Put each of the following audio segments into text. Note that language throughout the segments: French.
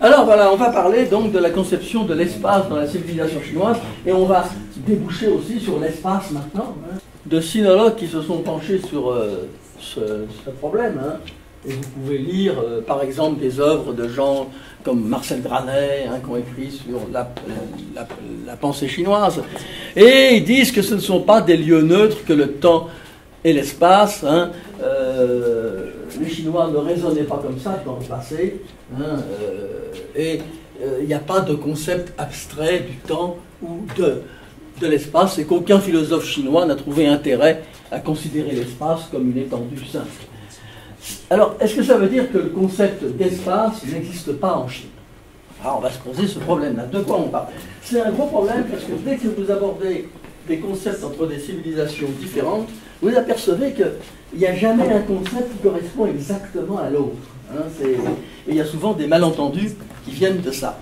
Alors voilà, on va parler donc de la conception de l'espace dans la civilisation chinoise, et on va déboucher aussi sur l'espace maintenant, hein, de sinologues qui se sont penchés sur ce problème. Hein. Et vous pouvez lire, par exemple, des œuvres de gens comme Marcel Granet, hein, qui ont écrit sur la pensée chinoise. Et ils disent que ce ne sont pas des lieux neutres que le temps et l'espace. Hein. Les Chinois ne raisonnaient pas comme ça dans le passé. Hein, et il n'y a pas de concept abstrait du temps ou de l'espace, et qu'aucun philosophe chinois n'a trouvé intérêt à considérer l'espace comme une étendue simple. Alors, est-ce que ça veut dire que le concept d'espace n'existe pas en Chine? Alors, on va se poser ce problème-là. De quoi on parle? C'est un gros problème parce que dès que vous abordez des concepts entre des civilisations différentes, vous apercevez qu'il n'y a jamais un concept qui correspond exactement à l'autre. Hein, et il y a souvent des malentendus qui viennent de ça.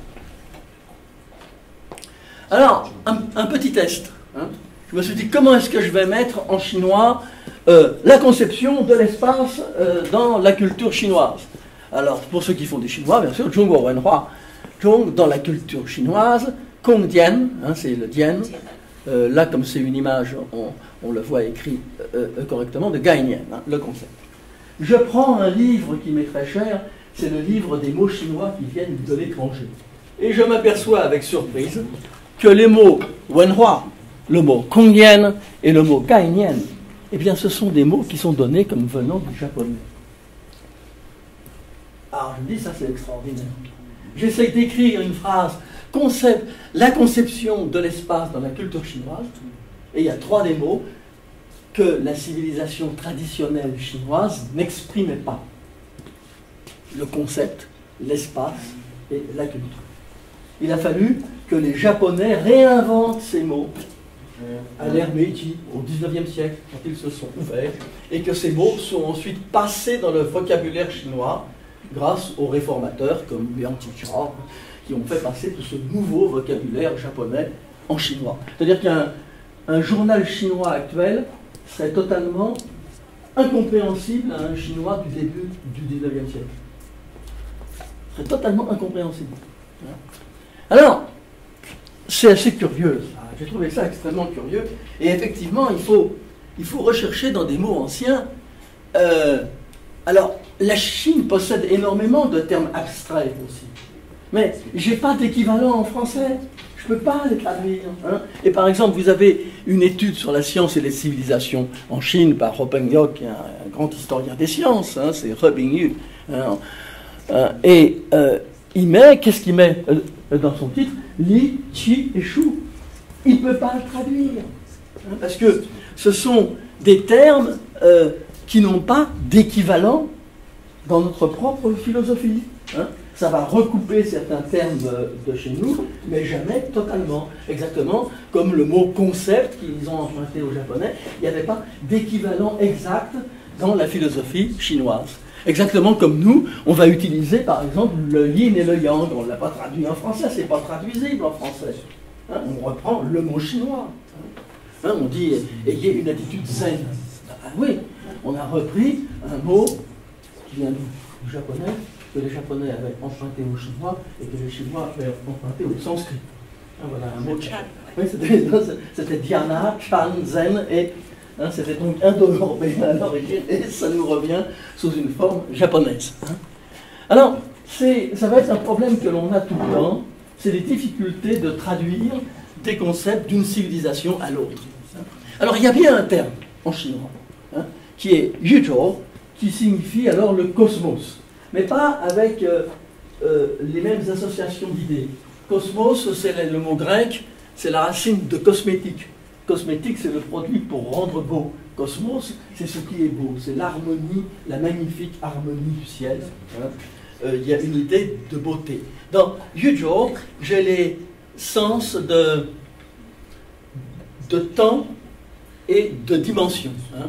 Alors, un petit test. Hein. Je me suis dit, comment est-ce que je vais mettre en chinois la conception de l'espace dans la culture chinoise? Alors, pour ceux qui font des chinois, bien sûr, Zhongguo Wenhua, Zhong, dans la culture chinoise, Kong Dian, hein, c'est le Dian. Là, comme c'est une image, on le voit écrit correctement, de Gai Nian, hein, le concept. Je prends un livre qui m'est très cher, c'est le livre des mots chinois qui viennent de l'étranger. Et je m'aperçois avec surprise que les mots Wenhua, le mot Kongyan et le mot Gainian, eh bien, ce sont des mots qui sont donnés comme venant du japonais. Alors, je me dis, ça c'est extraordinaire. J'essaie d'écrire une phrase, la conception de l'espace dans la culture chinoise, et il y a 3 des mots que la civilisation traditionnelle chinoise n'exprimait pas. Le concept, l'espace et la culture. Il a fallu que les Japonais réinventent ces mots à l'ère Meiji, au XIXe siècle, quand ils se sont ouverts, et que ces mots sont ensuite passés dans le vocabulaire chinois grâce aux réformateurs comme Liang Qichao, qui ont fait passer tout ce nouveau vocabulaire japonais en chinois. C'est-à-dire qu'un journal chinois actuel serait totalement incompréhensible à un chinois du début du XIXe siècle. Ce serait totalement incompréhensible. Alors, c'est assez curieux. J'ai trouvé ça extrêmement curieux. Et effectivement, il faut rechercher dans des mots anciens. Alors, la Chine possède énormément de termes abstraits aussi. Mais je n'ai pas d'équivalent en français. Je ne peux pas les traduire. Hein. Et par exemple, vous avez une étude sur la science et les civilisations en Chine par He Pengyo, qui est un grand historien des sciences. Hein, c'est He Pengyu. Hein. Il met, qu'est-ce qu'il met dans son titre? Li, Qi et Shu. Il ne peut pas le traduire. Hein, parce que ce sont des termes qui n'ont pas d'équivalent dans notre propre philosophie. Hein. Ça va recouper certains termes de chez nous, mais jamais totalement. Exactement comme le mot concept qu'ils ont emprunté au japonais, il n'y avait pas d'équivalent exact dans la philosophie chinoise. Exactement comme nous, on va utiliser par exemple le yin et le yang. On ne l'a pas traduit en français, c'est pas traduisible en français. Hein, on reprend le mot chinois. Hein, on dit ayez une attitude zen. Ah oui, on a repris un mot qui vient du japonais, que les Japonais avaient emprunté au chinois et que les Chinois avaient emprunté au sanskrit. Hein, voilà un mot. Oui, c'était Dhyana, Chan, Zen, et hein, c'était donc indo-européen à l'origine, et ça nous revient sous une forme japonaise. Hein. Alors, ça va être un problème que l'on a tout le temps, c'est les difficultés de traduire des concepts d'une civilisation à l'autre. Hein. Alors, il y a bien un terme en chinois, hein, qui est yuzhou, qui signifie alors le cosmos, mais pas avec les mêmes associations d'idées. Cosmos, c'est le mot grec, c'est la racine de cosmétique. Cosmétique, c'est le produit pour rendre beau. Cosmos, c'est ce qui est beau, c'est l'harmonie, la magnifique harmonie du ciel. Hein. Il y a une idée de beauté. Dans Yuzhou, j'ai les sens de temps et de dimension. Hein.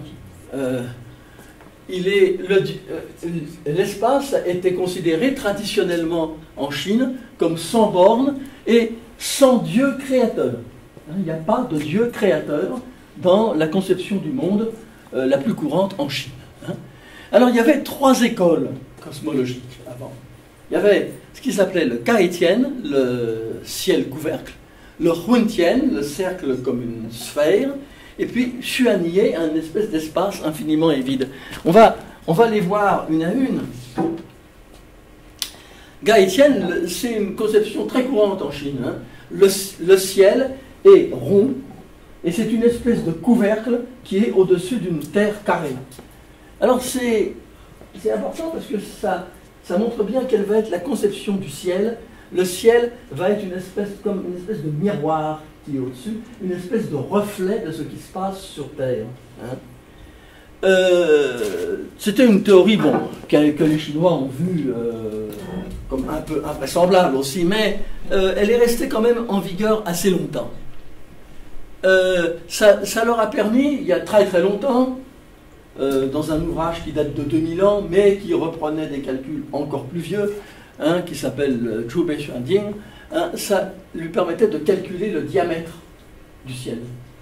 L'espace était considéré traditionnellement en Chine comme sans bornes et sans Dieu créateur. Il n'y a pas de Dieu créateur dans la conception du monde la plus courante en Chine. Alors il y avait 3 écoles cosmologiques avant. Il y avait ce qui s'appelait le Gaitian, le ciel couvercle, le Huntien, le cercle comme une sphère, et puis Xuanier, un espèce d'espace infiniment vide. On va les voir une à une. Gaitian, c'est une conception très courante en Chine. Hein. Le ciel est rond, et c'est une espèce de couvercle qui est au-dessus d'une terre carrée. Alors c'est important parce que ça montre bien quelle va être la conception du ciel. Le ciel va être comme une espèce de miroir qui est au-dessus, une espèce de reflet de ce qui se passe sur Terre. Hein. C'était une théorie que les Chinois ont vue comme un peu invraisemblable aussi, mais elle est restée quand même en vigueur assez longtemps. Ça leur a permis, il y a très très longtemps, dans un ouvrage qui date de 2000 ans, mais qui reprenait des calculs encore plus vieux, hein, qui s'appelle Zhu Bei Xuanjing, hein, ça lui permettait de calculer le diamètre du ciel.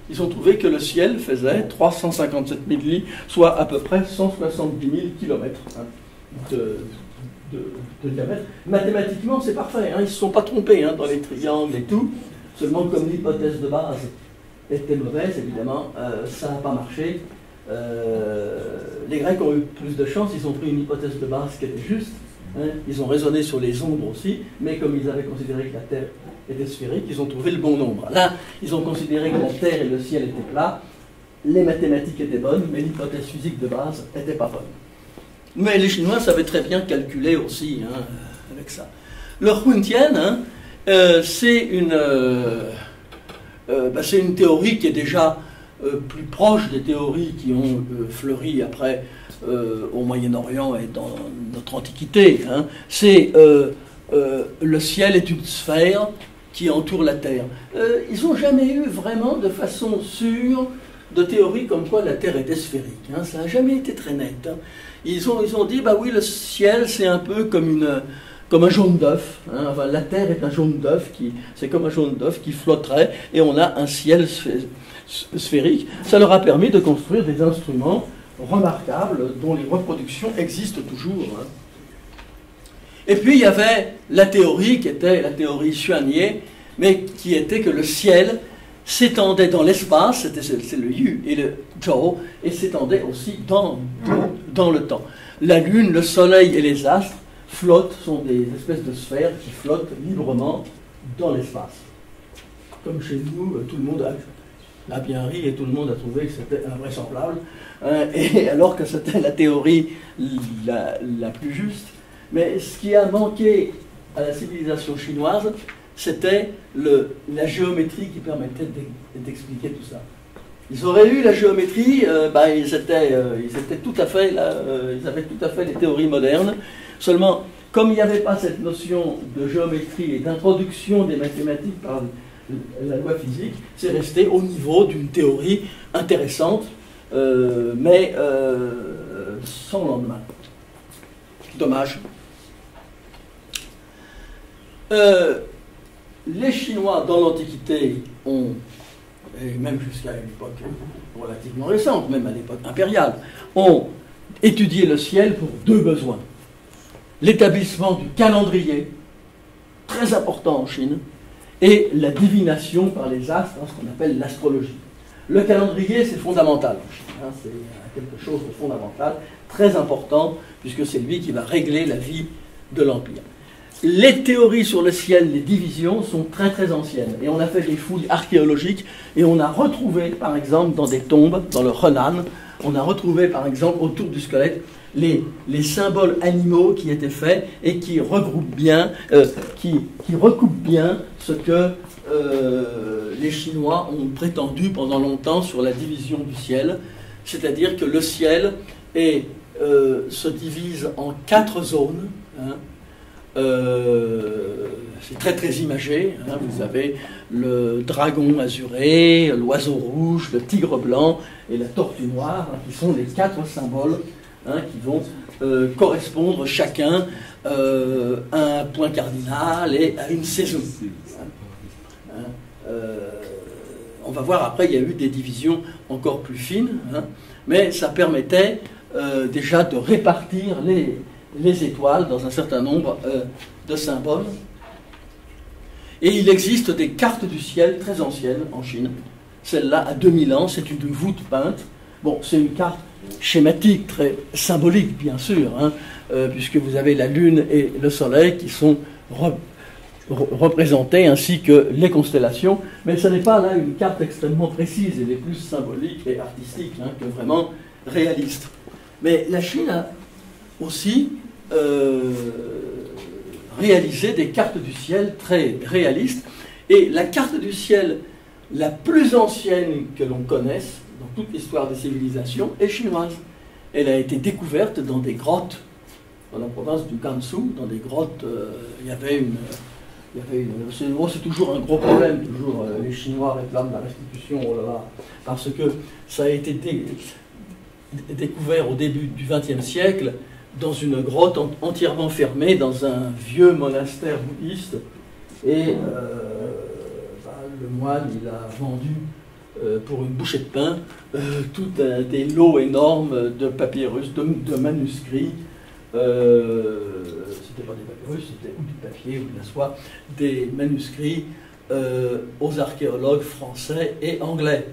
Ils ont trouvé que le ciel faisait 357 000 lits, soit à peu près 170 000 kilomètres de diamètre. Mathématiquement, c'est parfait, hein, ils ne se sont pas trompés dans les triangles et tout, seulement comme l'hypothèse de base était mauvaise, évidemment, ça n'a pas marché. Les Grecs ont eu plus de chance, ils ont pris une hypothèse de base qui était juste, hein, ils ont raisonné sur les ombres aussi, mais comme ils avaient considéré que la Terre était sphérique, ils ont trouvé le bon nombre. Là, ils ont considéré que la Terre et le ciel étaient plats, les mathématiques étaient bonnes, mais l'hypothèse physique de base n'était pas bonne. Mais les Chinois savaient très bien calculer aussi avec ça. Le Huntien, hein, c'est une théorie qui est déjà plus proche des théories qui ont fleuri après au Moyen-Orient et dans notre Antiquité. Hein. C'est le ciel est une sphère qui entoure la Terre. Ils n'ont jamais eu vraiment de façon sûre de théorie comme quoi la Terre était sphérique. Hein. Ça n'a jamais été très net. Hein. Ils ont dit, bah oui, le ciel c'est un peu comme un jaune d'œuf. Hein. Enfin, la Terre est un jaune d'œuf, c'est comme un jaune d'œuf qui flotterait, et on a un ciel sphérique. Ça leur a permis de construire des instruments remarquables dont les reproductions existent toujours. Hein. Et puis il y avait la théorie qui était la théorie Xuanier, mais qui était que le ciel s'étendait dans l'espace, c'est le Yu et le Zhou, et s'étendait aussi dans le temps. La Lune, le Soleil et les astres sont des espèces de sphères qui flottent librement dans l'espace. Comme chez nous, tout le monde a bien ri et tout le monde a trouvé que c'était invraisemblable, hein, et alors que c'était la théorie la plus juste. Mais ce qui a manqué à la civilisation chinoise, c'était la géométrie qui permettait d'expliquer tout ça. Ils auraient eu la géométrie, ils avaient tout à fait les théories modernes. Seulement, comme il n'y avait pas cette notion de géométrie et d'introduction des mathématiques par la loi physique, c'est resté au niveau d'une théorie intéressante, mais sans lendemain. Dommage. Les Chinois, dans l'Antiquité, et même jusqu'à une époque relativement récente, même à l'époque impériale, ont étudié le ciel pour deux besoins. L'établissement du calendrier, très important en Chine, et la divination par les astres, ce qu'on appelle l'astrologie. Le calendrier, c'est fondamental en Chine, hein, c'est quelque chose de fondamental, très important, puisque c'est lui qui va régler la vie de l'Empire. Les théories sur le ciel, les divisions, sont très très anciennes. Et on a fait des fouilles archéologiques et on a retrouvé, par exemple, dans des tombes, dans le Henan, on a retrouvé, par exemple, autour du squelette, les symboles animaux qui étaient faits et qui regroupent bien, qui recoupent bien ce que les Chinois ont prétendu pendant longtemps sur la division du ciel. C'est-à-dire que le ciel se divise en 4 zones, hein. C'est très très imagé, hein. Vous avez le dragon azuré, l'oiseau rouge, le tigre blanc et la tortue noire, hein, qui sont les 4 symboles, hein, qui vont correspondre chacun à un point cardinal et à une saison. On va voir après, il y a eu des divisions encore plus fines, hein, mais ça permettait déjà de répartir les étoiles dans un certain nombre de symboles. Et il existe des cartes du ciel très anciennes en Chine. Celle-là a 2000 ans, c'est une voûte peinte. Bon, c'est une carte schématique, très symbolique bien sûr, hein, puisque vous avez la Lune et le Soleil qui sont représentés, ainsi que les constellations. Mais ce n'est pas là une carte extrêmement précise, elle est plus symbolique et artistique hein, que vraiment réaliste. Mais la Chine a aussi réalisé des cartes du ciel très réalistes. Et la carte du ciel la plus ancienne que l'on connaisse dans toute l'histoire des civilisations est chinoise. Elle a été découverte dans des grottes, dans la province du Gansu, dans des grottes. C'est toujours un gros problème, toujours les Chinois réclament la restitution, oh là là, parce que ça a été découvert au début du XXe siècle dans une grotte entièrement fermée, dans un vieux monastère bouddhiste, et le moine, il a vendu pour une bouchée de pain tout des lots énormes de papyrus, de manuscrits. C'était pas des papyrus, c'était ou du papier ou de la soie, des manuscrits aux archéologues français et anglais.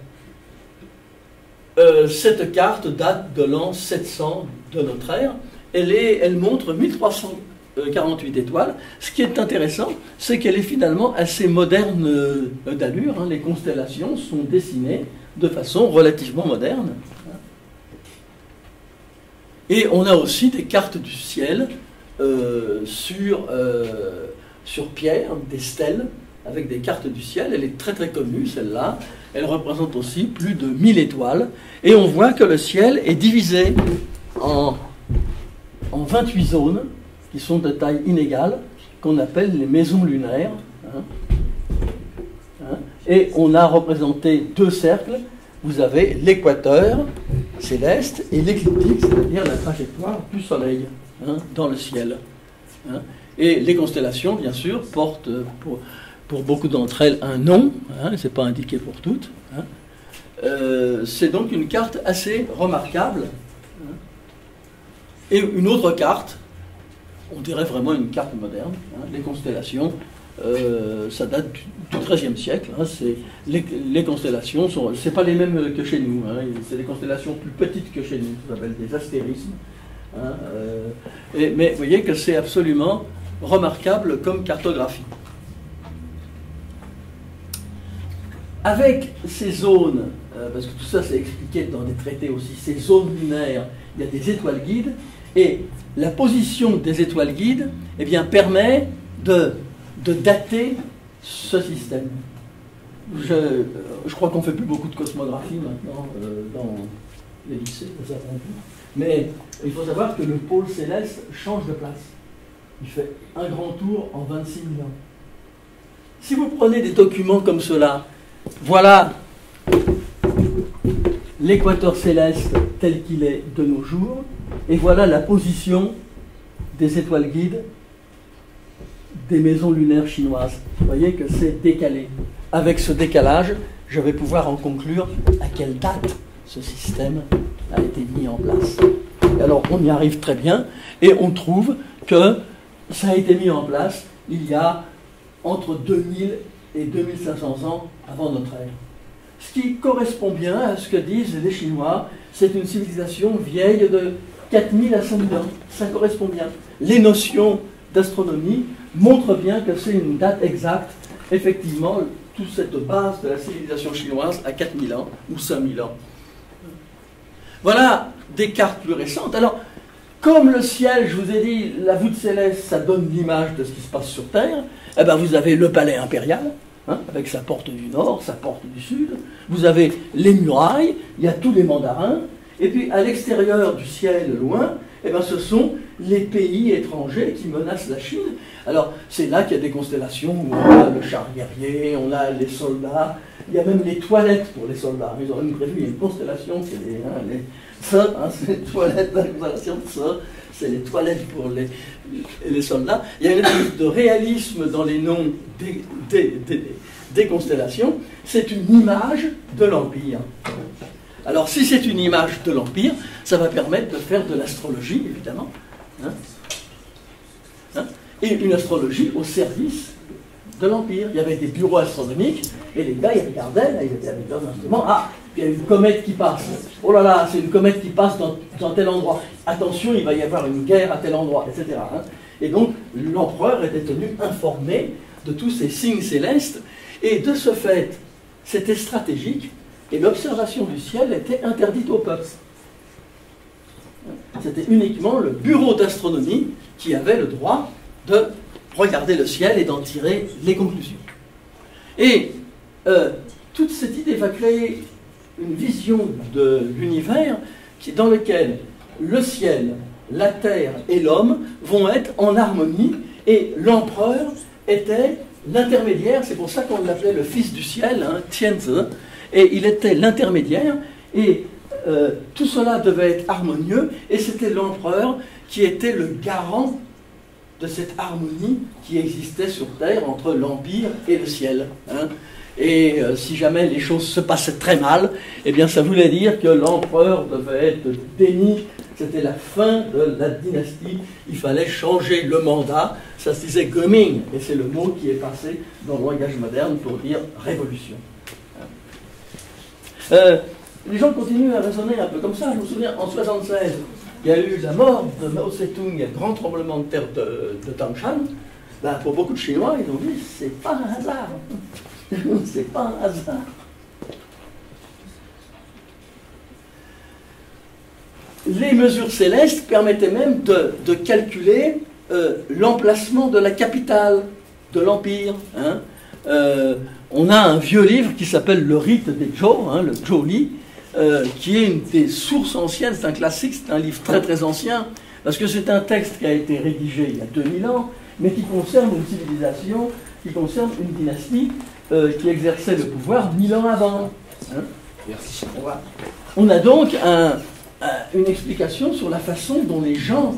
Cette carte date de l'an 700 de notre ère. Elle montre 1348 étoiles. Ce qui est intéressant, c'est qu'elle est finalement assez moderne d'allure. Hein. Les constellations sont dessinées de façon relativement moderne. Et on a aussi des cartes du ciel sur pierre, des stèles, avec des cartes du ciel. Elle est très très connue, celle-là. Elle représente aussi plus de 1000 étoiles. Et on voit que le ciel est divisé en 28 zones, qui sont de taille inégale, qu'on appelle les maisons lunaires. Et on a représenté deux cercles. Vous avez l'équateur céleste et l'écliptique, c'est-à-dire la trajectoire du Soleil dans le ciel. Et les constellations, bien sûr, portent pour beaucoup d'entre elles un nom, c'est pas indiqué pour toutes. C'est donc une carte assez remarquable. Et une autre carte, on dirait vraiment une carte moderne, les constellations, ça date du XIIIe siècle. Les constellations, c'est pas les mêmes que chez nous, c'est des constellations plus petites que chez nous, ça s'appelle des astérismes. Mais vous voyez que c'est absolument remarquable comme cartographie. Avec ces zones, parce que tout ça c'est expliqué dans des traités aussi, ces zones lunaires, il y a des étoiles guides, et la position des étoiles guides permet de dater ce système. Je crois qu'on ne fait plus beaucoup de cosmographie maintenant dans les lycées, ça prend plus. Mais il faut savoir que le pôle céleste change de place. Il fait un grand tour en 26 000 ans. Si vous prenez des documents comme cela, voilà l'équateur céleste tel qu'il est de nos jours, et voilà la position des étoiles guides des maisons lunaires chinoises. Vous voyez que c'est décalé. Avec ce décalage, je vais pouvoir en conclure à quelle date ce système a été mis en place. Et alors, on y arrive très bien, et on trouve que ça a été mis en place il y a entre 2000 et 2500 ans avant notre ère. Ce qui correspond bien à ce que disent les Chinois, c'est une civilisation vieille de 4000 à 5000 ans. Ça correspond bien. Les notions d'astronomie montrent bien que c'est une date exacte. Effectivement, toute cette base de la civilisation chinoise à 4000 ans ou 5000 ans. Voilà des cartes plus récentes. Alors, comme le ciel, je vous ai dit, la voûte céleste, ça donne l'image de ce qui se passe sur Terre, vous avez le palais impérial, avec sa porte du nord, sa porte du sud. Vous avez les murailles, il y a tous les mandarins. Et puis, à l'extérieur du ciel, loin, ce sont les pays étrangers qui menacent la Chine. Alors, c'est là qu'il y a des constellations où on a le char guerrier, on a les soldats, il y a même les toilettes pour les soldats. Ils ont même prévu, il y a une constellation, c'est c'est les toilettes, la constellation de ça, c'est les toilettes pour les soldats. Il y a une espèce de réalisme dans les noms des constellations. C'est une image de l'Empire. Alors, si c'est une image de l'Empire, ça va permettre de faire de l'astrologie, évidemment. et une astrologie au service de l'Empire. Il y avait des bureaux astronomiques, et les gars, ils regardaient, là, ils étaient avec leurs instruments. Ah, il y a une comète qui passe. Oh là là, c'est une comète qui passe dans tel endroit. Attention, il va y avoir une guerre à tel endroit, etc. Hein. Et donc, l'empereur était tenu informé de tous ces signes célestes, et de ce fait, c'était stratégique, et l'observation du ciel était interdite au peuple. C'était uniquement le bureau d'astronomie qui avait le droit de regarder le ciel et d'en tirer les conclusions. Et toute cette idée va créer une vision de l'univers dans lequel le ciel, la terre et l'homme vont être en harmonie, et l'empereur était l'intermédiaire. C'est pour ça qu'on l'appelait le fils du ciel, hein, Tianzi, et il était l'intermédiaire, et tout cela devait être harmonieux, et c'était l'empereur qui était le garant de cette harmonie qui existait sur Terre entre l'Empire et le ciel. Hein. Et si jamais les choses se passaient très mal, eh bien ça voulait dire que l'empereur devait être démis, c'était la fin de la dynastie, il fallait changer le mandat, ça se disait Göming, et c'est le mot qui est passé dans le langage moderne pour dire révolution. Les gens continuent à raisonner un peu comme ça. Je me souviens, en 1976, il y a eu la mort de Mao Tse-tung, le grand tremblement de terre de Tangshan. Ben, pour beaucoup de Chinois, ils ont dit, c'est pas un hasard. C'est pas un hasard. Les mesures célestes permettaient même de calculer l'emplacement de la capitale de l'Empire. Hein. On a un vieux livre qui s'appelle Le Rite des Zhou, hein, le Zhou Li, qui est une des sources anciennes, c'est un classique, c'est un livre très très ancien, parce que c'est un texte qui a été rédigé il y a 2000 ans, mais qui concerne une civilisation, qui concerne une dynastie qui exerçait le pouvoir 1000 ans avant. Hein. Merci. On a donc une explication sur la façon dont les gens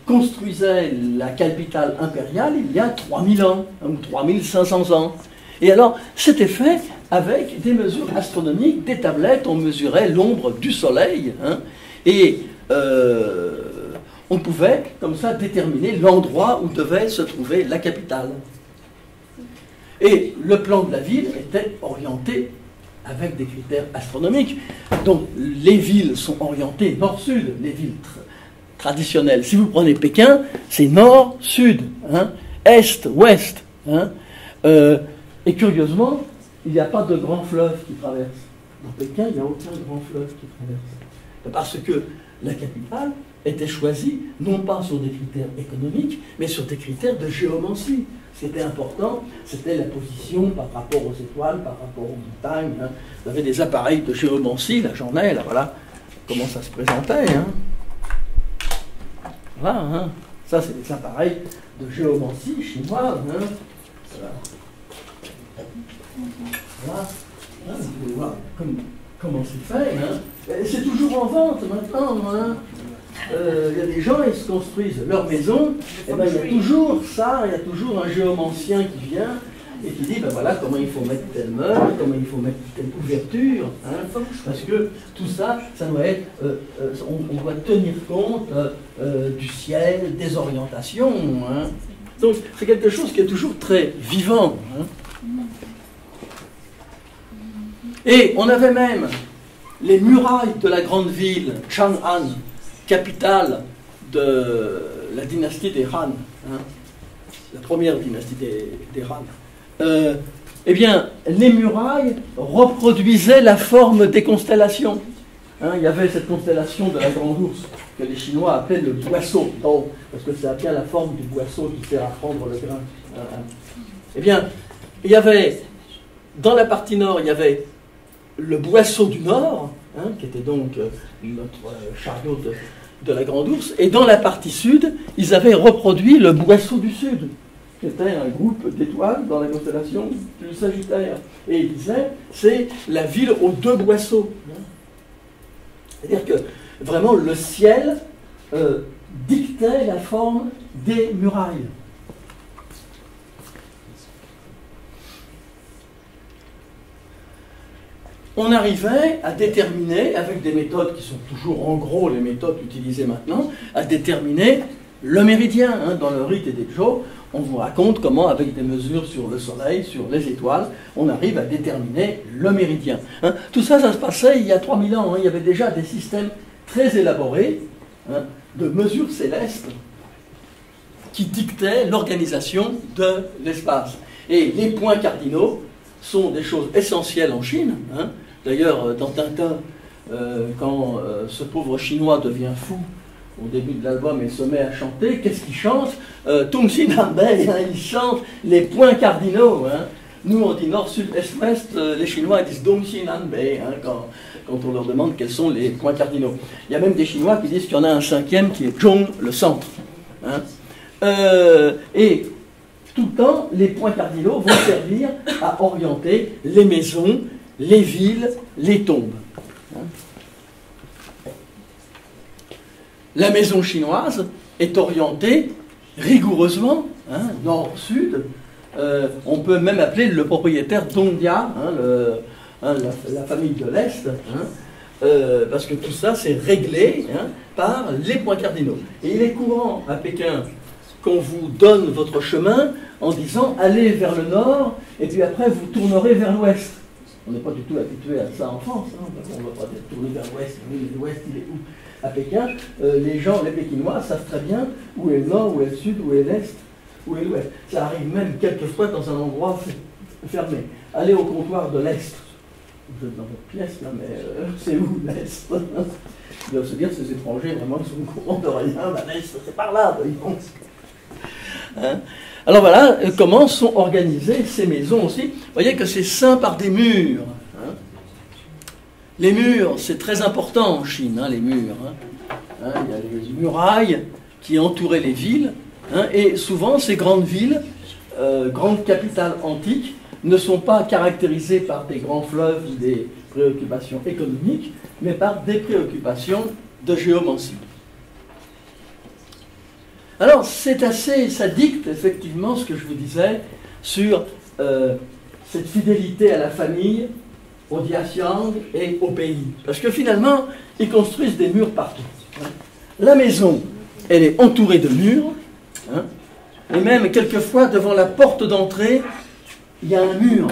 construisaient la capitale impériale il y a 3000 ans, ou 3500 ans. Et alors, c'était fait avec des mesures astronomiques, des tablettes, on mesurait l'ombre du soleil, hein, et on pouvait, comme ça, déterminer l'endroit où devait se trouver la capitale. Et le plan de la ville était orienté avec des critères astronomiques. Donc, les villes sont orientées nord-sud, les villes traditionnelles. Si vous prenez Pékin, c'est nord-sud, hein, est-ouest. Hein, et curieusement, il n'y a pas de grand fleuve qui traverse. Dans Pékin, il n'y a aucun grand fleuve qui traverse. Parce que la capitale était choisie, non pas sur des critères économiques, mais sur des critères de géomancie. Ce qui était important, c'était la position par rapport aux étoiles, par rapport aux montagnes. Hein. Vous avez des appareils de géomancie, là j'en ai, là voilà comment ça se présentait. Hein. Voilà, hein. Ça c'est des appareils de géomancie chinoise. Hein. Voilà. Voilà. Vous pouvez voir comment c'est fait. Hein. C'est toujours en vente maintenant. Hein. Il y a des gens, ils se construisent leur maison, et ben, il y a toujours ça, il y a toujours un géomancien qui vient et qui dit, ben voilà, comment il faut mettre tel meuble, comment il faut mettre telle couverture, hein, parce que tout ça, ça doit être, on doit tenir compte du ciel, des orientations. Hein. Donc c'est quelque chose qui est toujours très vivant. Hein. Et on avait même les murailles de la grande ville, Chang'an, capitale de la dynastie des Han, hein, la première dynastie des Han, eh bien, les murailles reproduisaient la forme des constellations. Hein, il y avait cette constellation de la Grande Ourse que les Chinois appelaient le boisseau, parce que ça a bien la forme du boisseau qui sert à prendre le grain. Eh bien, il y avait, dans la partie nord, il y avait le boisseau du nord, hein, qui était donc notre chariot de la Grande Ourse, et dans la partie sud, ils avaient reproduit le boisseau du sud, qui était un groupe d'étoiles dans la constellation du Sagittaire. Et ils disaient, c'est la ville aux deux boisseaux. C'est-à-dire que vraiment le ciel dictait la forme des murailles. On arrivait à déterminer, avec des méthodes qui sont toujours en gros les méthodes utilisées maintenant, à déterminer le méridien. Hein. Dans le rite des Zhou, on vous raconte comment, avec des mesures sur le soleil, sur les étoiles, on arrive à déterminer le méridien. Hein. Tout ça, ça se passait il y a 3000 ans. Hein. Il y avait déjà des systèmes très élaborés, hein, de mesures célestes qui dictaient l'organisation de l'espace. Et les points cardinaux sont des choses essentielles en Chine. Hein. D'ailleurs, dans Tintin, quand ce pauvre Chinois devient fou au début de l'album et se met à chanter, qu'est-ce qu'il chante? Tung Xin Han Bei, hein, il chante les points cardinaux. Hein. Nous, on dit nord, sud, est, ouest, les Chinois disent Dong Xin Han Bei, hein, quand on leur demande quels sont les points cardinaux. Il y a même des Chinois qui disent qu'il y en a un cinquième qui est Zhong, le centre. Hein. Et tout le temps, les points cardinaux vont servir à orienter les maisons, les villes, les tombes. La maison chinoise est orientée rigoureusement, hein, nord-sud. On peut même appeler le propriétaire Dongdia, hein, la famille de l'Est, hein, parce que tout ça c'est réglé, hein, par les points cardinaux. Et il est courant à Pékin qu'on vous donne votre chemin en disant allez vers le nord et puis après vous tournerez vers l'ouest. On n'est pas du tout habitué à ça en France, hein. On ne va pas tourner vers l'ouest, l'ouest il est où? À Pékin, les gens, les Pékinois savent très bien où est le nord, où est le sud, où est l'est, où est l'ouest. Ça arrive même quelquefois dans un endroit fermé. Allez au comptoir de l'est. Vous êtes dans votre pièce là, mais c'est où l'est? Ils doivent se dire ces étrangers vraiment ils sont au courant de rien. L'est c'est par là, ils pensent. Hein? Alors voilà comment sont organisées ces maisons aussi. Vous voyez que c'est ceint par des murs. Hein? Les murs, c'est très important en Chine, hein, les murs. Hein? Il y a les murailles qui entouraient les villes. Hein? Et souvent, ces grandes villes, grandes capitales antiques, ne sont pas caractérisées par des grands fleuves ou des préoccupations économiques, mais par des préoccupations de géomancie. Alors, ça dicte effectivement ce que je vous disais sur cette fidélité à la famille, au diaxiang et au pays. Parce que finalement, ils construisent des murs partout. Hein. La maison, elle est entourée de murs, hein, et même quelquefois, devant la porte d'entrée, il y a un mur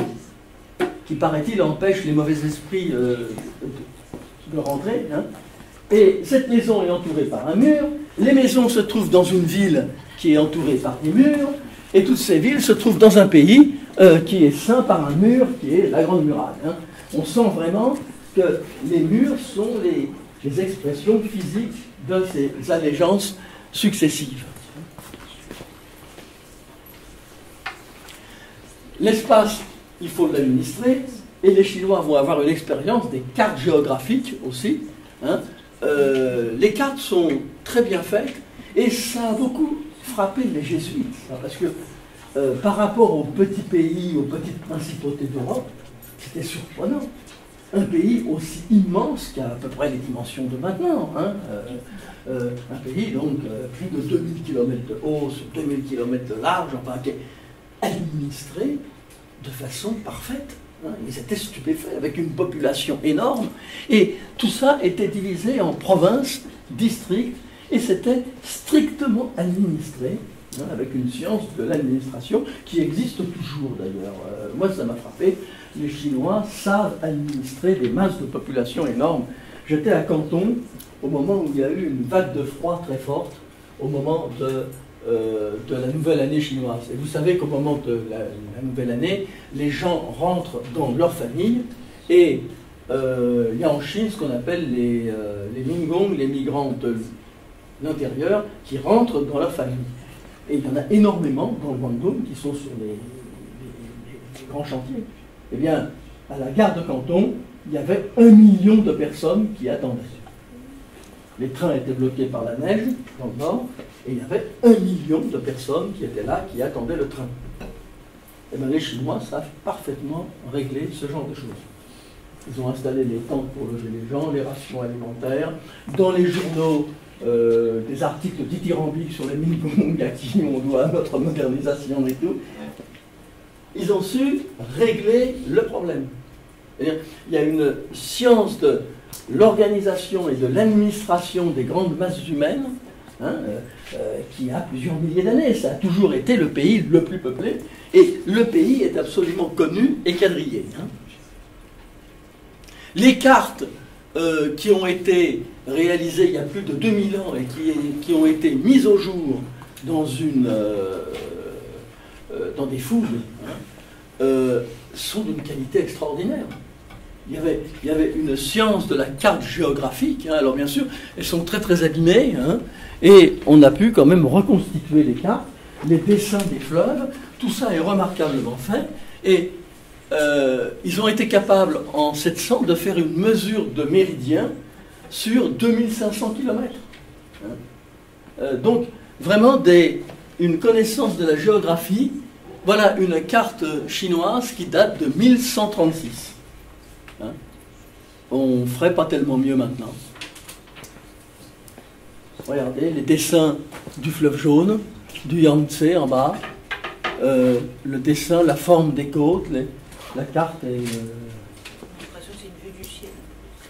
qui, paraît-il, empêche les mauvais esprits de rentrer. Hein. Et cette maison est entourée par un mur. Les maisons se trouvent dans une ville qui est entourée par des murs, et toutes ces villes se trouvent dans un pays qui est ceint par un mur qui est la Grande Muraille. Hein. On sent vraiment que les murs sont les expressions physiques de ces allégeances successives. L'espace, il faut l'administrer, et les Chinois vont avoir une expérience des cartes géographiques aussi. Hein. Les cartes sont très bien faites, et ça a beaucoup frappé les jésuites, hein, parce que par rapport aux petits pays, aux petites principautés d'Europe, c'était surprenant. Un pays aussi immense qui a à peu près les dimensions de maintenant. Hein, un pays donc plus de 2000 km de haut sur 2000 km de large, enfin qui est administré de façon parfaite. Hein, ils étaient stupéfaits avec une population énorme. Et tout ça était divisé en provinces, districts, et c'était strictement administré. Avec une science de l'administration qui existe toujours d'ailleurs. Moi, ça m'a frappé. Les Chinois savent administrer des masses de population énormes. J'étais à Canton au moment où il y a eu une vague de froid très forte, au moment de la nouvelle année chinoise. Et vous savez qu'au moment de la nouvelle année, les gens rentrent dans leur famille et il y a en Chine ce qu'on appelle les Minggong, les migrants de l'intérieur, qui rentrent dans leur famille. Et il y en a énormément dans le Guangdong qui sont sur les grands chantiers. Eh bien, à la gare de Canton, il y avait 1 million de personnes qui attendaient. Les trains étaient bloqués par la neige dans le nord, et il y avait 1 million de personnes qui étaient là, qui attendaient le train. Eh bien, les Chinois savent parfaitement régler ce genre de choses. Ils ont installé les tentes pour loger les gens, les rations alimentaires, dans les journaux, des articles dithyrambiques sur les Minggong à qui on doit notre modernisation et tout. Ils ont su régler le problème. C'est-à-dire, il y a une science de l'organisation et de l'administration des grandes masses humaines hein, qui a plusieurs milliers d'années. Ça a toujours été le pays le plus peuplé, et le pays est absolument connu et quadrillé. Hein. Les cartes qui ont été réalisées il y a plus de 2000 ans et qui ont été mises au jour dans des fouilles, hein, sont d'une qualité extraordinaire. Il y avait une science de la carte géographique, hein. Alors bien sûr, elles sont très très abîmées, hein, et on a pu quand même reconstituer les cartes, les dessins des fleuves, tout ça est remarquablement fait, et ils ont été capables en 700 de faire une mesure de méridien sur 2500 km. Hein. Donc vraiment une connaissance de la géographie. Voilà une carte chinoise qui date de 1136. Hein. On ne ferait pas tellement mieux maintenant. Regardez les dessins du fleuve jaune, du Yangtze en bas, le dessin, la forme des côtes, la carte est... J'ai l'impression que c'est une vue du ciel.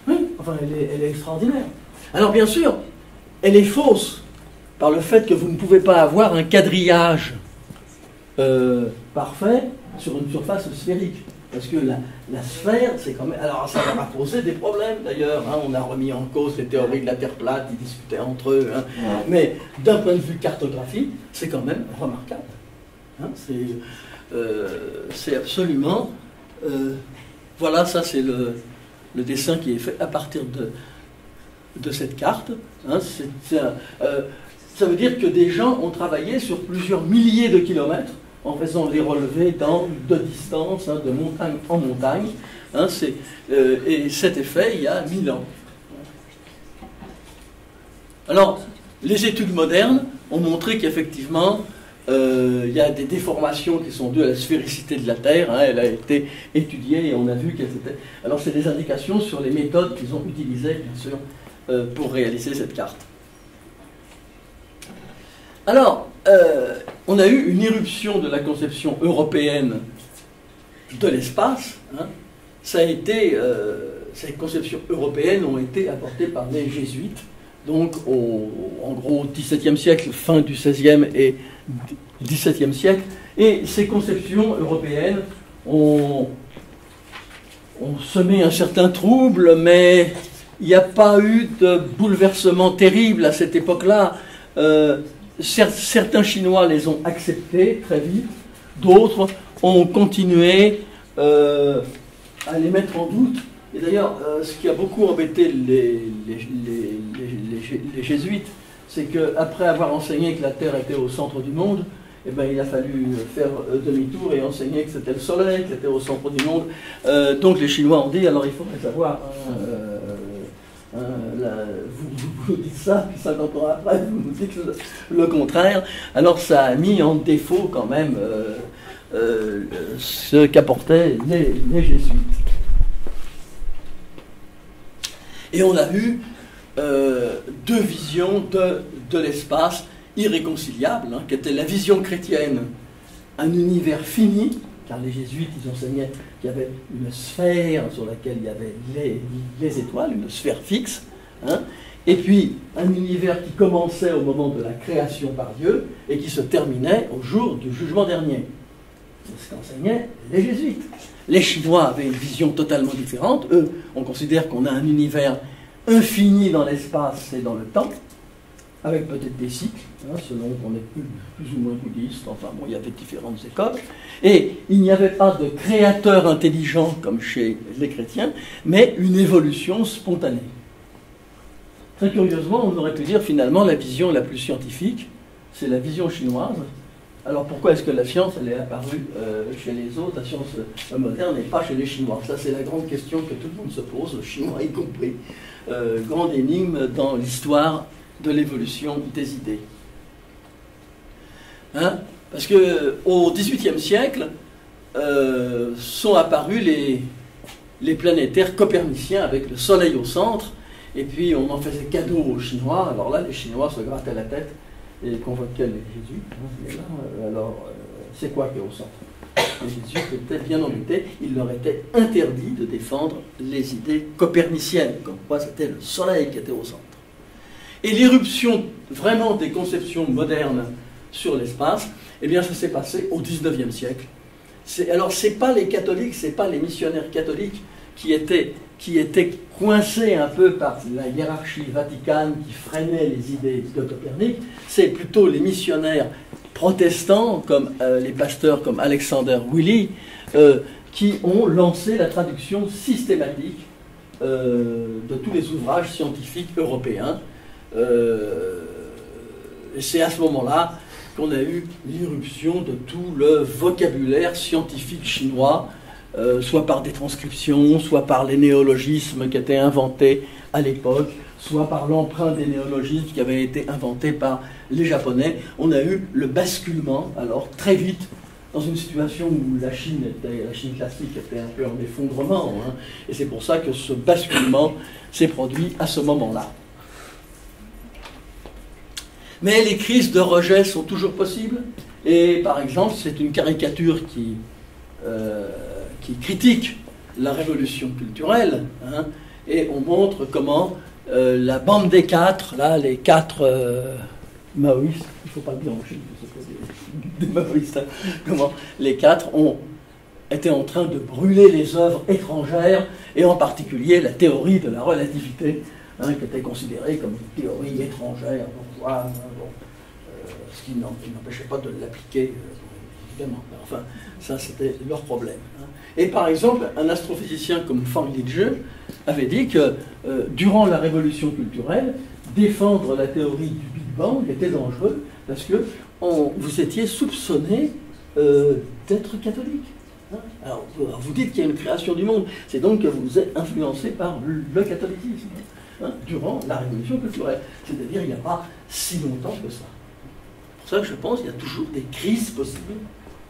Oui, enfin elle est extraordinaire. Alors bien sûr, elle est fausse par le fait que vous ne pouvez pas avoir un quadrillage parfait sur une surface sphérique. Parce que la sphère, c'est quand même... Alors ça leur a posé des problèmes d'ailleurs. Hein. On a remis en cause les théories de la Terre plate, ils discutaient entre eux. Hein. Mais d'un point de vue cartographique, c'est quand même remarquable. Hein. C'est absolument... voilà, ça c'est le dessin qui est fait à partir de cette carte. Hein. Ça veut dire que des gens ont travaillé sur plusieurs milliers de kilomètres en faisant des relevés de distance, hein, de montagne en montagne. Hein, et cet effet, il y a 1000 ans. Alors, les études modernes ont montré qu'effectivement, il y a des déformations qui sont dues à la sphéricité de la Terre. Hein, elle a été étudiée et on a vu qu'elles étaient... Alors, c'est des indications sur les méthodes qu'ils ont utilisées, bien sûr, pour réaliser cette carte. Alors, on a eu une irruption de la conception européenne de l'espace. Hein. Ces conceptions européennes ont été apportées par les jésuites, donc en gros XVIIe siècle, fin du XVIe et XVIIe siècle. Et ces conceptions européennes ont semé un certain trouble, mais il n'y a pas eu de bouleversement terrible à cette époque-là. Certains Chinois les ont acceptés très vite, d'autres ont continué à les mettre en doute. Et d'ailleurs, ce qui a beaucoup embêté les jésuites, c'est qu'après avoir enseigné que la Terre était au centre du monde, eh ben, il a fallu faire demi-tour et enseigner que c'était le Soleil qui était au centre du monde. Donc les Chinois ont dit, alors il faudrait savoir... vous dites ça, puis 50 ans après, vous nous dites le contraire. Alors ça a mis en défaut quand même ce qu'apportaient les jésuites. Et on a eu deux visions de l'espace irréconciliables, hein, qui était la vision chrétienne, un univers fini, car les jésuites, ils enseignaient qu'il y avait une sphère sur laquelle il y avait les étoiles, une sphère fixe, hein, et puis un univers qui commençait au moment de la création par Dieu et qui se terminait au jour du jugement dernier. C'est ce qu'enseignaient les jésuites. Les Chinois avaient une vision totalement différente. Eux, on considère qu'on a un univers infini dans l'espace et dans le temps, avec peut-être des cycles, hein, selon qu'on est plus ou moins bouddhiste, enfin bon, il y avait différentes écoles, et il n'y avait pas de créateur intelligent comme chez les chrétiens, mais une évolution spontanée. Très curieusement, on aurait pu dire finalement la vision la plus scientifique, c'est la vision chinoise. Alors pourquoi est-ce que la science, elle est apparue chez les autres, la science moderne, et pas chez les Chinois? Ça, c'est la grande question que tout le monde se pose, les Chinois y compris. Grande énigme dans l'histoire de l'évolution des idées. Hein? Parce qu'au XVIIIe siècle sont apparus les planétaires coperniciens avec le Soleil au centre, et puis on en faisait cadeau aux Chinois. Alors là, les Chinois se grattaient la tête et convoquaient les jésuites. Hein, alors, c'est quoi qui est au centre? Les jésuites étaient bien embêtés, il leur était interdit de défendre les idées coperniciennes, comme quoi c'était le Soleil qui était au centre. Et l'irruption vraiment des conceptions modernes sur l'espace, eh bien ça s'est passé au XIXe siècle. Alors ce n'est pas les catholiques, ce n'est pas les missionnaires catholiques qui étaient coincés un peu par la hiérarchie vaticane qui freinait les idées de Copernic, c'est plutôt les missionnaires protestants, comme les pasteurs comme Alexander Wiley, qui ont lancé la traduction systématique de tous les ouvrages scientifiques européens. Et c'est à ce moment-là qu'on a eu l'irruption de tout le vocabulaire scientifique chinois, soit par des transcriptions, soit par les néologismes qui étaient inventés à l'époque, soit par l'emprunt des néologismes qui avaient été inventés par les Japonais. On a eu le basculement, alors très vite, dans une situation où la Chine classique était un peu en effondrement, hein, et c'est pour ça que ce basculement s'est produit à ce moment-là. Mais les crises de rejet sont toujours possibles, et par exemple, c'est une caricature qui critique la révolution culturelle, hein, et on montre comment la bande des quatre, là, les quatre maoïstes, il ne faut pas le dire en Chine, des maoïstes, hein, comment les quatre étaient en train de brûler les œuvres étrangères, et en particulier la théorie de la relativité, hein, qui était considérée comme une théorie étrangère, bourgeoise, ce qui n'empêchait pas de l'appliquer, évidemment. Enfin, ça c'était leur problème. Hein. Et par exemple, un astrophysicien comme Fang Lizhi avait dit que durant la révolution culturelle, défendre la théorie du Big Bang était dangereux parce que vous étiez soupçonné d'être catholique. Hein. Alors, vous dites qu'il y a une création du monde, c'est donc que vous êtes influencé par le catholicisme, hein, durant la révolution culturelle. C'est-à-dire il n'y a pas si longtemps que ça. C'est pour ça que je pense qu'il y a toujours des crises possibles,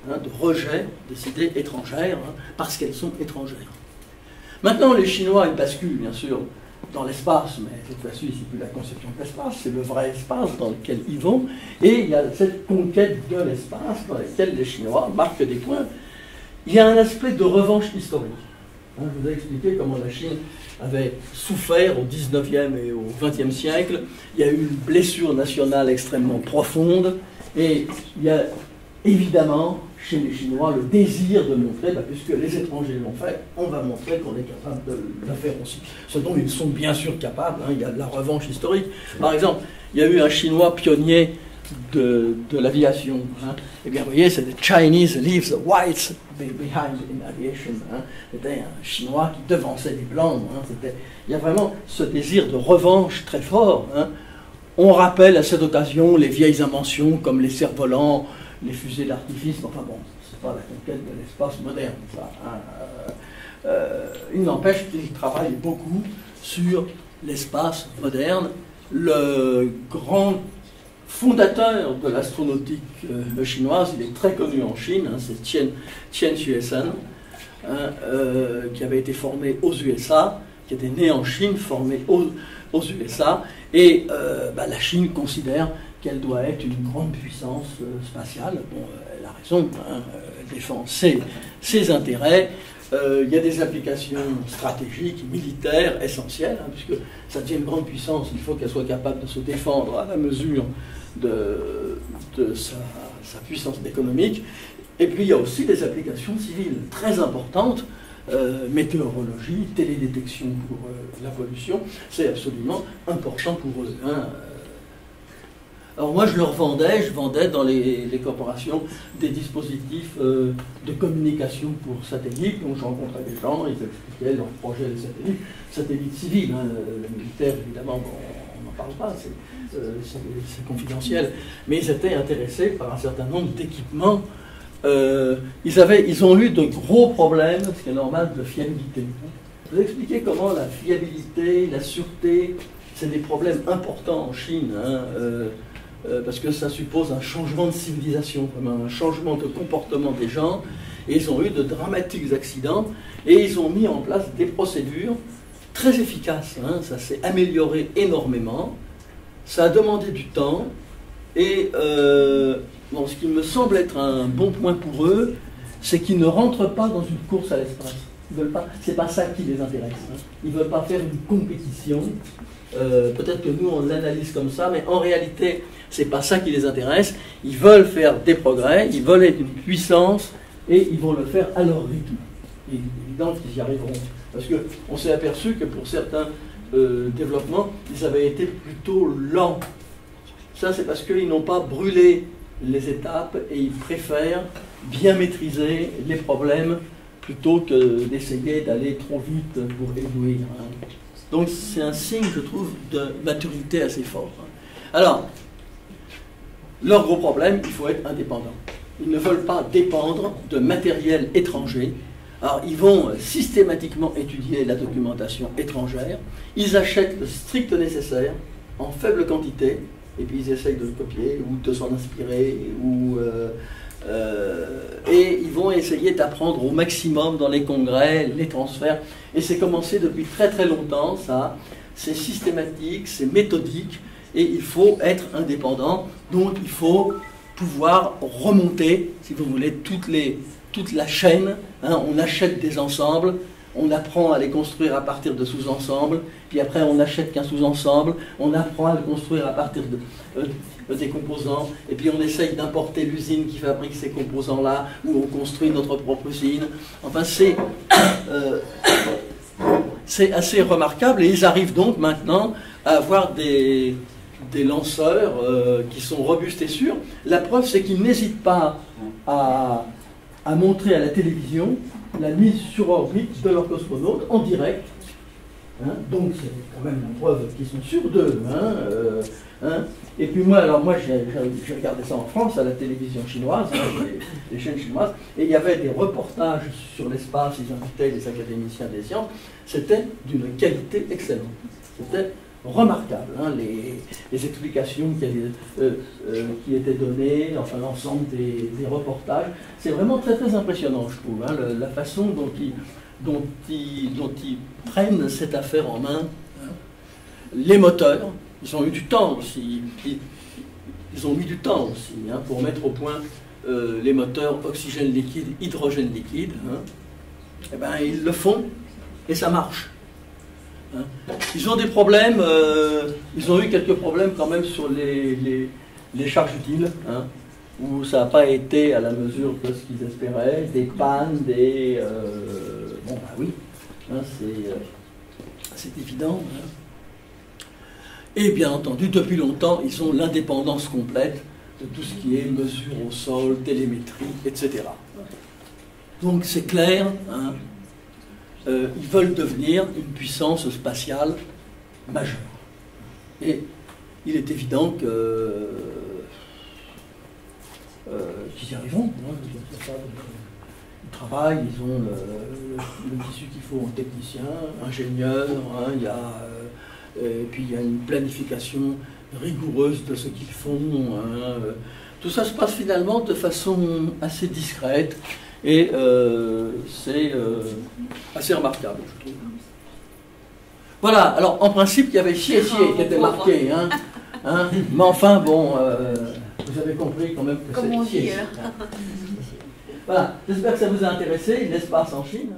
hein, de rejet des idées étrangères, hein, parce qu'elles sont étrangères. Maintenant, les Chinois, ils basculent, bien sûr, dans l'espace, mais cette fois-ci, c'est plus la conception de l'espace, c'est le vrai espace dans lequel ils vont, et il y a cette conquête de l'espace dans laquelle les Chinois marquent des points. Il y a un aspect de revanche historique. Hein, je vous ai expliqué comment la Chine avait souffert au 19e et au 20e siècle. Il y a eu une blessure nationale extrêmement profonde, et il y a évidemment chez les Chinois le désir de montrer, puisque les étrangers l'ont fait, on va montrer qu'on est capable de le faire aussi. Ce dont ils sont bien sûr capables, hein, il y a de la revanche historique. Par exemple, il y a eu un Chinois pionnier de l'aviation. Hein. Eh bien, vous voyez, c'est the Chinese leave the whites behind in aviation. Hein. C'était un Chinois qui devançait les blancs. Hein. Il y a vraiment ce désir de revanche très fort. Hein. On rappelle à cette occasion les vieilles inventions comme les cerfs-volants, les fusées d'artifice, enfin bon, c'est pas la conquête de l'espace moderne, ça. Hein. Il n'empêche qu'il travaille beaucoup sur l'espace moderne. Le grand fondateur de l'astronautique chinoise, il est très connu en Chine, hein, c'est Qian Xuesen, hein, qui avait été formé aux USA, qui était né en Chine, formé aux USA, et la Chine considère qu'elle doit être une grande puissance spatiale. Bon, elle a raison, hein, elle défend ses intérêts. Il y a des applications stratégiques, militaires, essentielles, hein, puisque ça devient une grande puissance, il faut qu'elle soit capable de se défendre à la mesure de sa puissance économique. Et puis il y a aussi des applications civiles très importantes, météorologie, télédétection pour la pollution, c'est absolument important pour eux. Hein. Alors moi je vendais dans les corporations des dispositifs de communication pour satellites, donc je rencontrais des gens, ils expliquaient leurs projets de satellites civils, hein, le militaire évidemment, bon, on n'en parle pas, c'est confidentiel, mais ils étaient intéressés par un certain nombre d'équipements. Ils ont eu de gros problèmes, ce qui est normal, de fiabilité. Je vous ai expliqué comment la fiabilité, la sûreté, c'est des problèmes importants en Chine, hein, parce que ça suppose un changement de civilisation, un changement de comportement des gens, et ils ont eu de dramatiques accidents, et ils ont mis en place des procédures très efficaces, hein, ça s'est amélioré énormément, ça a demandé du temps, et bon, ce qui me semble être un bon point pour eux, c'est qu'ils ne rentrent pas dans une course à l'espace. Ils veulent pas, c'est pas ça qui les intéresse. Hein. Ils ne veulent pas faire une compétition. Peut-être que nous, on l'analyse comme ça, mais en réalité, c'est pas ça qui les intéresse. Ils veulent faire des progrès, ils veulent être une puissance, et ils vont le faire à leur rythme. Il est évident qu'ils y arriveront. Parce qu'on s'est aperçu que pour certains développements, ils avaient été plutôt lents. Ça, c'est parce qu'ils n'ont pas brûlé les étapes et ils préfèrent bien maîtriser les problèmes plutôt que d'essayer d'aller trop vite pour éblouir. Donc c'est un signe, je trouve, de maturité assez fort. Alors, leur gros problème, il faut être indépendant. Ils ne veulent pas dépendre de matériel étranger. Alors, ils vont systématiquement étudier la documentation étrangère. Ils achètent le strict nécessaire en faible quantité, et puis ils essayent de le copier ou de s'en inspirer, et ils vont essayer d'apprendre au maximum dans les congrès, les transferts. Et c'est commencé depuis très très longtemps, ça. C'est systématique, c'est méthodique, et il faut être indépendant. Donc il faut pouvoir remonter, si vous voulez, toute la chaîne. Hein. On achète des ensembles, on apprend à les construire à partir de sous-ensembles, puis après on n'achète qu'un sous-ensemble, on apprend à le construire à partir des composants, et puis on essaye d'importer l'usine qui fabrique ces composants-là, ou on construit notre propre usine. Enfin, c'est assez remarquable, et ils arrivent donc maintenant à avoir des lanceurs qui sont robustes et sûrs. La preuve, c'est qu'ils n'hésitent pas à montrer à la télévision la mise sur orbite de leurs cosmonautes en direct. Hein, donc c'est quand même la preuve qu'ils sont sûrs d'eux. Et puis moi j'ai regardé ça en France à la télévision chinoise, les chaînes chinoises, et il y avait des reportages sur l'espace, ils invitaient les académiciens des sciences, c'était d'une qualité excellente. C'était remarquable, hein, les explications qui étaient données, enfin l'ensemble des reportages. C'est vraiment très très impressionnant, je trouve, hein, la façon dont ils prennent cette affaire en main. Hein. Les moteurs, ils ont eu du temps aussi, ils ont mis du temps aussi hein, pour mettre au point les moteurs oxygène liquide, hydrogène liquide. Hein. Eh ben, ils le font et ça marche. Ils ont des problèmes, ils ont eu quelques problèmes quand même sur les charges utiles, hein, où ça n'a pas été à la mesure de ce qu'ils espéraient, des pannes, bon bah oui, hein, c'est évident. Hein. Et bien entendu, depuis longtemps, ils ont l'indépendance complète de tout ce qui est mesure au sol, télémétrie, etc. Donc c'est clair, hein, ils veulent devenir une puissance spatiale majeure. Et il est évident qu'ils y arriveront. Hein, ils travaillent, ils ont le tissu qu'il faut en technicien, ingénieur, hein, et puis il y a une planification rigoureuse de ce qu'ils font. Hein, tout ça se passe finalement de façon assez discrète. Et c'est assez remarquable, je trouve. Voilà, alors en principe, il y avait Chier qui était marqué. Hein, mais enfin, bon, vous avez compris quand même que c'est Chier. Voilà, j'espère que ça vous a intéressé, l'espace en Chine.